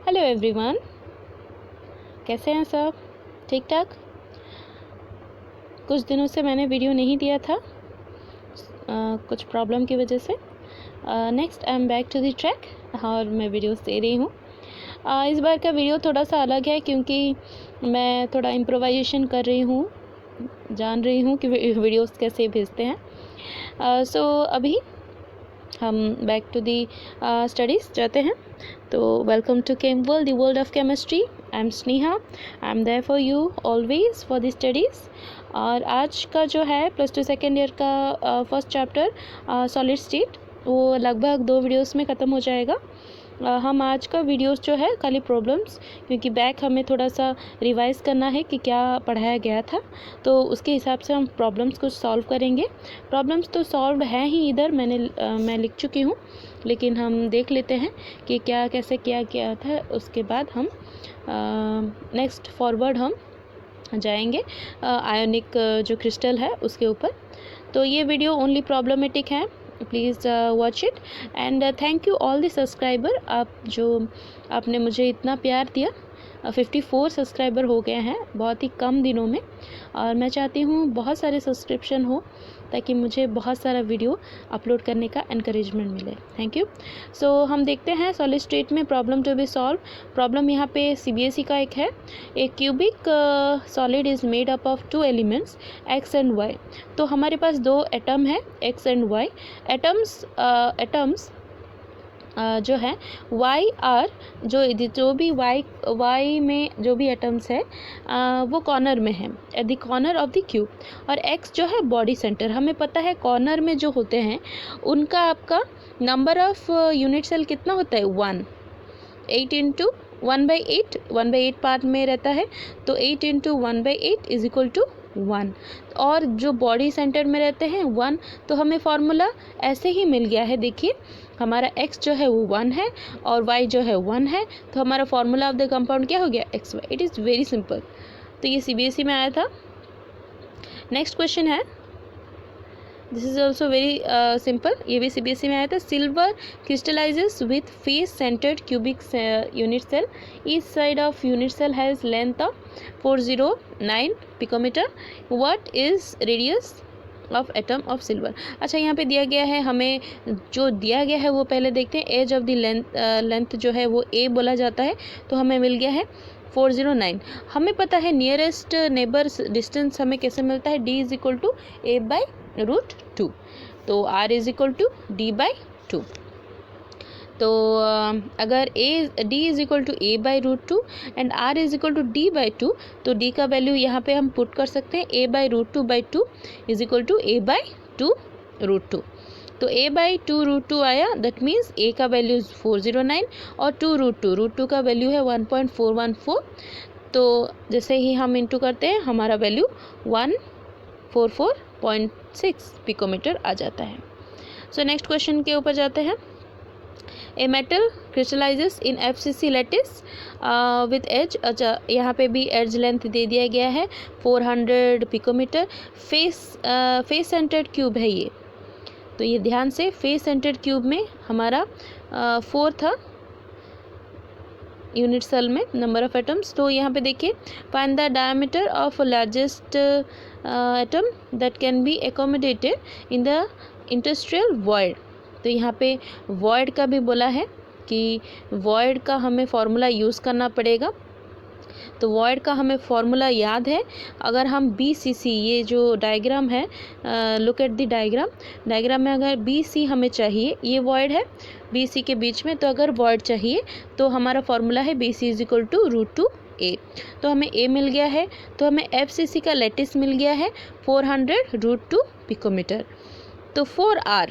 Hello everyone, कैसे हैं सब? ठीक ठाक। कुछ दिनों से मैंने वीडियो नहीं दिया था कुछ प्रॉब्लम की वजह से। Next I am back to the track और मैं वीडियोस दे रही हूँ। इस बार का वीडियो थोड़ा सा अलग है क्योंकि मैं थोड़ा इम्प्रोवाइजेशन कर रही हूँ, जान रही हूँ कि वीडियोस कैसे भेजते हैं। सो अभी हम बैक टू दी स्टडीज़ जाते हैं। तो welcome to chem world, the world of chemistry. I am Sneha, I am there for you always for the studies. और आज का जो है प्लस टू सेकेंड ईयर का फर्स्ट चैप्टर सॉलिड स्टेट, वो लगभग 2 वीडियोस में ख़त्म हो जाएगा। हम आज का वीडियोस जो है खाली प्रॉब्लम्स, क्योंकि बैक हमें थोड़ा सा रिवाइज़ करना है कि क्या पढ़ाया गया था, तो उसके हिसाब से हम प्रॉब्लम्स को सॉल्व करेंगे। प्रॉब्लम्स तो सॉल्व हैं ही, इधर मैं लिख चुकी हूँ, लेकिन हम देख लेते हैं कि क्या कैसे किया गया था। उसके बाद हम नेक्स्ट फॉरवर्ड हम जाएंगे आयोनिक जो क्रिस्टल है उसके ऊपर। तो ये वीडियो ओनली प्रॉब्लमेटिक है, please watch it and thank you all the subscriber. आपने मुझे इतना प्यार दिया। 54 सब्सक्राइबर हो गए हैं बहुत ही कम दिनों में, और मैं चाहती हूँ बहुत सारे सब्सक्रिप्शन हो ताकि मुझे बहुत सारा वीडियो अपलोड करने का एनकरेजमेंट मिले। Thank you. सो हम देखते हैं सॉलिड स्टेट में problem to be solve. Problem यहाँ पे CBSE का एक है। A cubic solid is made up of 2 elements x and y। तो हमारे पास 2 एटम है x एंड y। एटम्स जो है वाई आर, जो भी वाई में जो भी एटम्स है वो कॉर्नर में है, at the corner of the cube. और एक्स जो है बॉडी सेंटर। हमें पता है कॉर्नर में जो होते हैं उनका आपका नंबर ऑफ यूनिट सेल कितना होता है? 1। 8 इंटू 1/8, 1/8 पार्ट में रहता है, तो 8 इंटू 1/8 इज इक्वल टू 1। और जो बॉडी सेंटर में रहते हैं 1, तो हमें फॉर्मूला ऐसे ही मिल गया है। देखिए हमारा x जो है वो 1 है और y जो है 1 है, तो हमारा फॉर्मूला ऑफ द कंपाउंड क्या हो गया? XY। It is very simple. तो ये CBSE में आया था। नेक्स्ट क्वेश्चन है, this is also very simple, ये भी CBSE में आया था। Silver crystallises with face centred cubic unit cell. Each side of unit cell has length of 409 picometre. What is radius of atom of silver? अच्छा, यहाँ पे दिया गया है, हमें जो दिया गया है वो पहले देखते हैं। एज ऑफ द लेंथ जो है वो a बोला जाता है, तो हमें मिल गया है 409। हमें पता है नियरेस्ट नेबर डिस्टेंस हमें कैसे मिलता है? d is equal to a/√2। तो r is equal to d/2। तो अगर d is equal to a/√2 and r is equal to d/2, तो d का वैल्यू यहाँ पे हम पुट कर सकते हैं। a/√2/2 is equal to a/2√2। तो a/2√2 आया, दैट मीन्स a का वैल्यू 409 और 2√2 का वैल्यू है 1.414। तो जैसे ही हम इंटू करते हैं हमारा वैल्यू 144.6 पिकोमीटर आ जाता है। सो नेक्स्ट क्वेश्चन के ऊपर जाते हैं। A metal crystallizes in FCC lattice with edge. अच्छा, यहाँ पे भी एज लेंथ दे दिया गया है 400 पिकोमीटर। फेस सेंटर्ड क्यूब है ये, तो ये ध्यान से, फेस सेंटर्ड क्यूब में हमारा 4 था यूनिट सेल में नंबर ऑफ एटम्स। तो यहाँ पे देखिए, find the diameter of largest atom that can be accommodated in the industrial void. तो यहाँ पे वॉइड का भी बोला है कि वॉइड का हमें फॉर्मूला यूज़ करना पड़ेगा। तो वॉइड का हमें फॉर्मूला याद है। अगर हम BCC, ये जो डायग्राम है, लुक एट द डायग्राम में अगर BC हमें चाहिए, ये वॉइड है BC के बीच में, तो अगर वॉइड चाहिए तो हमारा फॉर्मूला है BC is equal to √2a। तो हमें a मिल गया है, तो हमें FCC का लैटिस मिल गया है 400√2 पिकोमीटर। तो 4r,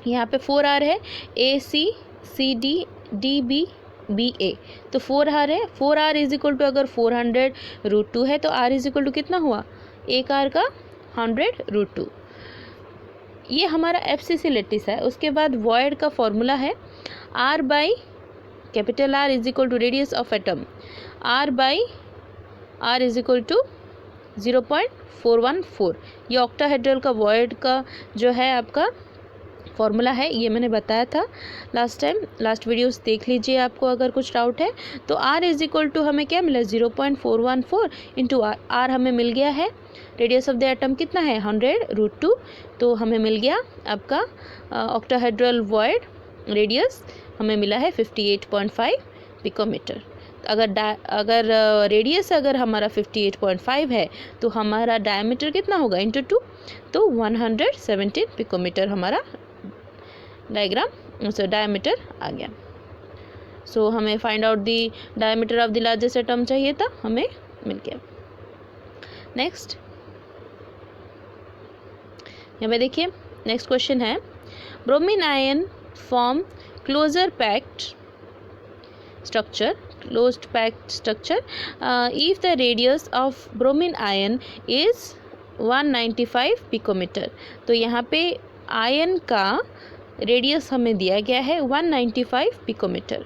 यहाँ पे 4r है, AC CD DB BA, तो 4r है। 4r इज इक्वल टू, अगर 400√2 है तो r इज इक्वल टू कितना हुआ? 1 r का 100√2। ये हमारा FCC लैटिस है। उसके बाद वॉइड का फॉर्मूला है R is equal to radius of atom. R is equal to 0.414। ये ऑक्टाहेड्रल का वॉइड का जो है आपका फॉर्मूला है, ये मैंने बताया था लास्ट टाइम, लास्ट वीडियोस देख लीजिए आपको अगर कुछ डाउट है। तो R इज इक्वल टू हमें क्या मिला 0.414 इंटू आर। आर हमें मिल गया है, रेडियस ऑफ द एटम कितना है 100√2, तो हमें मिल गया आपका ऑक्टाहेड्रल वॉइड रेडियस हमें मिला है 58.5 पिकोमीटर। अगर रेडियस अगर हमारा 58.5 है तो हमारा डायमीटर कितना होगा इंटू 2, तो 117 पिकोमीटर हमारा डायमीटर आ गया। सो हमें find out the diameter of the largest atom चाहिए था, हमें मिल गया। नेक्स्ट यहाँ पे देखिए, नेक्स्ट क्वेश्चन है bromine ion form closer packed structure, closed packed structure if the radius of bromine ion is 195 picometer। तो यहाँ पे आयन का रेडियस हमें दिया गया है 195 picometer.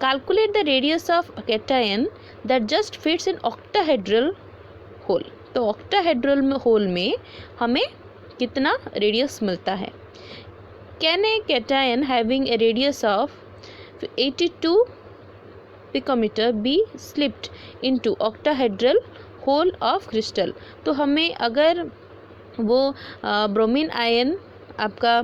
Calculate the radius of cation that just fits in octahedral hole. तो octahedral hole में हमें कितना रेडियस मिलता है। Can a cation having a radius of 82 picometer be slipped into octahedral hole of crystal. तो हमें अगर वो ब्रोमीन आयन आपका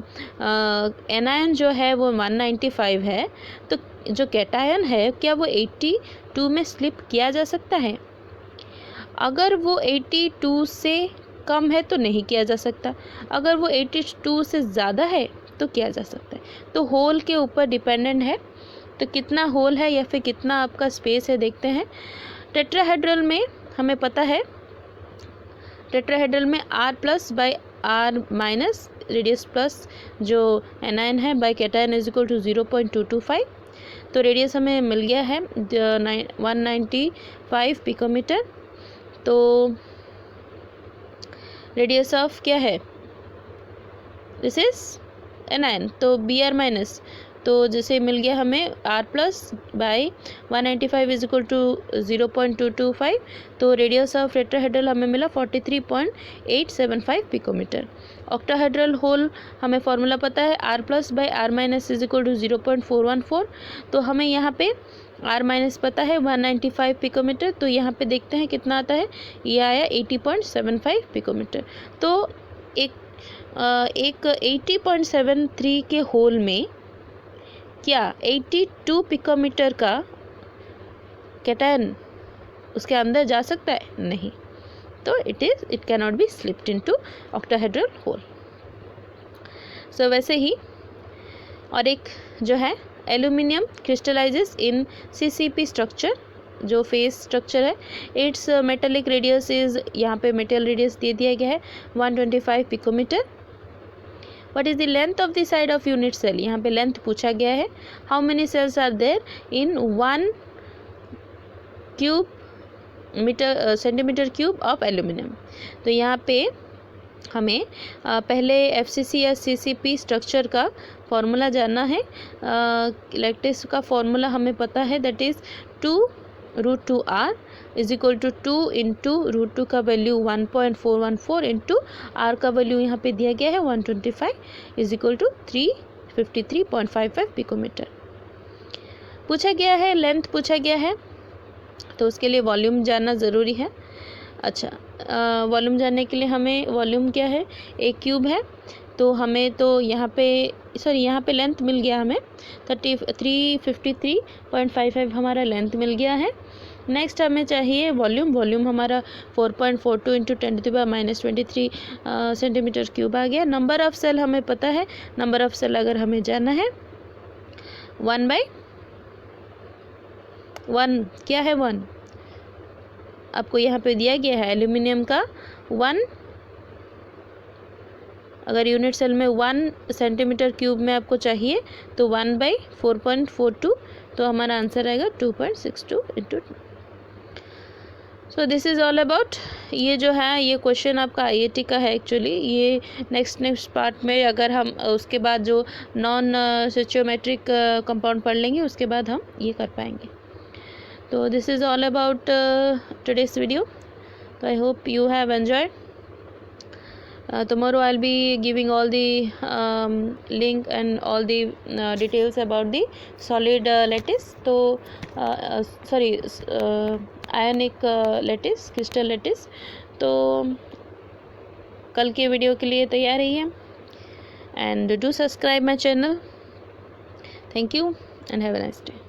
एनायन जो है वो 195 है, तो जो कैटायन है क्या वो 82 में स्लिप किया जा सकता है। अगर वो 82 से कम है तो नहीं किया जा सकता, अगर वो 82 से ज़्यादा है तो किया जा सकता है। तो होल के ऊपर डिपेंडेंट है, तो कितना होल है या फिर कितना आपका स्पेस है देखते हैं। टेट्राहेड्रल में हमें पता है, टेट्राहेड्रल में R+/R- रेडियस प्लस जो एनायन है by cation is equal to 0.225। तो रेडियस हमें मिल गया है 195 पिकोमीटर। तो रेडियस ऑफ क्या है, दिस इज एनायन, तो Br-, तो जैसे मिल गया हमें R+/195 इज इक्वल टू 0.225। तो रेडियस ऑफ टेट्राहेड्रल हमें मिला 43.875 पिकोमीटर। ऑक्टाहेड्रल होल हमें फॉर्मूला पता है R+/R- इज इक्वल टू 0.414। तो हमें यहाँ पे R- पता है 195 पिकोमीटर, तो यहाँ पे देखते हैं कितना आता है, ये आया 80.75 पिकोमीटर। तो एक 80.73 के होल में क्या 82 पिकोमीटर का कैटायन उसके अंदर जा सकता है, नहीं। तो it can not be slipped into octahedral hole. So वैसे ही और एक जो है aluminium crystallises in CCP structure, जो फेस स्ट्रक्चर है। इट्स मेटेलिक रेडियस इज, यहाँ पे मेटल रेडियस दे दिया गया है 125 picometre. What is the length of the side of unit cell? यहाँ पे लेंथ पूछा गया है। How many cells are there in 1 centimetre cube of aluminium. तो यहाँ पे हमें पहले FCC या CCP स्ट्रक्चर का फॉर्मूला जानना है। लैक्टिस का फॉर्मूला हमें पता है, that is 2√2R is equal to 2 into √2 का वैल्यू 1.414 इंटू R का वैल्यू यहाँ पे दिया गया है 125 इज इक्वल टू 353.55 पिकोमीटर। पूछा गया है, लेंथ पूछा गया है, तो उसके लिए वॉल्यूम जानना ज़रूरी है। अच्छा, वॉल्यूम जानने के लिए हमें वॉल्यूम क्या है, एक क्यूब है, तो हमें तो यहाँ पे लेंथ मिल गया हमें 353.55 हमारा लेंथ मिल गया है। नेक्स्ट हमें चाहिए वॉल्यूम हमारा 4.42 इंटू 10⁻⁻23 सेंटीमीटर क्यूब आ गया। नंबर ऑफ़ सेल हमें पता है, नंबर ऑफ़ सेल अगर हमें जानना है 1/1 क्या है 1, आपको यहाँ पे दिया गया है एल्यूमिनियम का 1, अगर यूनिट सेल में 1 सेंटीमीटर क्यूब में आपको चाहिए तो 1/4.42, तो हमारा आंसर आएगा 2.62 into. So this is all about, ये जो है ये क्वेश्चन आपका IIT का है एक्चुअली। ये नेक्स्ट पार्ट में अगर हम उसके बाद जो नॉन स्टोइचोमेट्रिक कंपाउंड पढ़ लेंगे उसके बाद हम ये कर पाएंगे। तो this is all about today's video. तो I hope you have enjoyed. tomorrow I'll be giving all the link and all the details about the solid lattice, तो sorry ionic lattice, crystal lattice। तो कल के video के लिए तैयार रहिए and do subscribe my channel. Thank you and have a nice day.